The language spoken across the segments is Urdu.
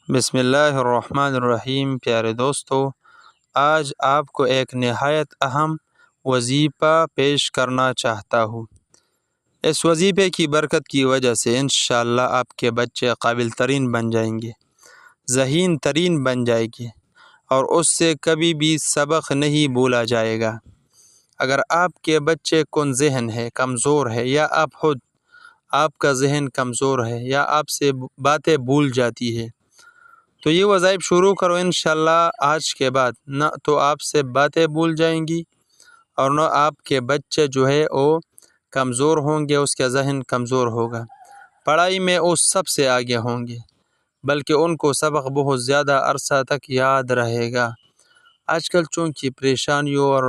بسم اللہ الرحمن الرحیم۔ پیارے دوستو، آج آپ کو ایک نہایت اہم وظیفہ پیش کرنا چاہتا ہوں۔ اس وظیفے کی برکت کی وجہ سے انشاءاللہ آپ کے بچے قابل ترین بن جائیں گے، ذہین ترین بن جائے گے، اور اس سے کبھی بھی سبق نہیں بھولا جائے گا۔ اگر آپ کے بچے کن ذہن ہے، کمزور ہے، یا آپ کا ذہن کمزور ہے، یا آپ سے باتیں بھول جاتی ہے، تو یہ وظائف شروع کرو انشاءاللہ۔ آج کے بعد نہ تو آپ سے باتیں بھول جائیں گی، اور نہ آپ کے بچے جو ہے وہ کمزور ہوں گے، اس کا ذہن کمزور ہوگا، پڑھائی میں وہ سب سے آگے ہوں گے، بلکہ ان کو سبق بہت زیادہ عرصہ تک یاد رہے گا۔ آج کل چونکہ پریشانیوں اور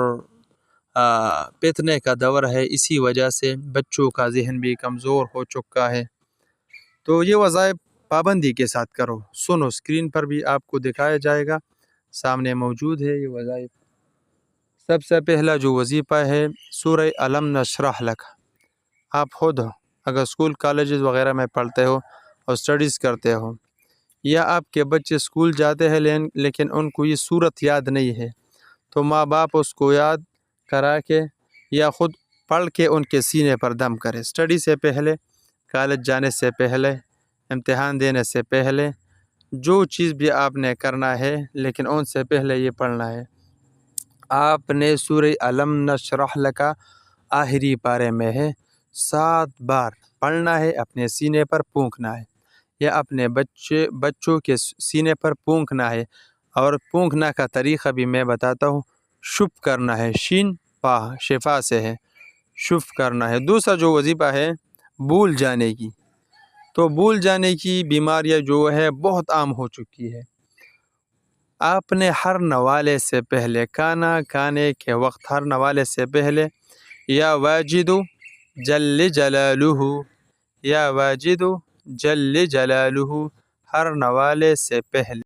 فتنے کا دور ہے، اسی وجہ سے بچوں کا ذہن بھی کمزور ہو چکا ہے۔ تو یہ وظائف پابندی کے ساتھ کرو۔ سنو، اسکرین پر بھی آپ کو دکھایا جائے گا، سامنے موجود ہے یہ وظائف۔ سب سے پہلا جو وظیفہ ہے، سورہ الم نشرح لک۔ آپ خود اگر اسکول کالجز وغیرہ میں پڑھتے ہو اور اسٹڈیز کرتے ہو، یا آپ کے بچے اسکول جاتے ہیں لیکن ان کو یہ صورت یاد نہیں ہے، تو ماں باپ اس کو یاد کرا کے یا خود پڑھ کے ان کے سینے پر دم کرے۔ اسٹڈی سے پہلے، کالج جانے سے پہلے، امتحان دینے سے پہلے، جو چیز بھی آپ نے کرنا ہے، لیکن ان سے پہلے یہ پڑھنا ہے۔ آپ نے سورہ الم نشرح لک آخری پارے میں ہے، 7 بار پڑھنا ہے، اپنے سینے پر پونکنا ہے، یا اپنے بچوں کے سینے پر پونکنا ہے۔ اور پونکنا کا طریقہ بھی میں بتاتا ہوں۔ شپ کرنا ہے، شین پا شفا سے ہے، شف کرنا ہے۔ دوسرا جو وظیفہ ہے بھول جانے کی، تو بھول جانے کی بیماریاں جو ہے بہت عام ہو چکی ہے۔ آپ نے ہر نوالے سے پہلے، کھانے کے وقت ہر نوالے سے پہلے یا واجد جل جلالہ، یا واجد جل جلالہ، ہر نوالے سے پہلے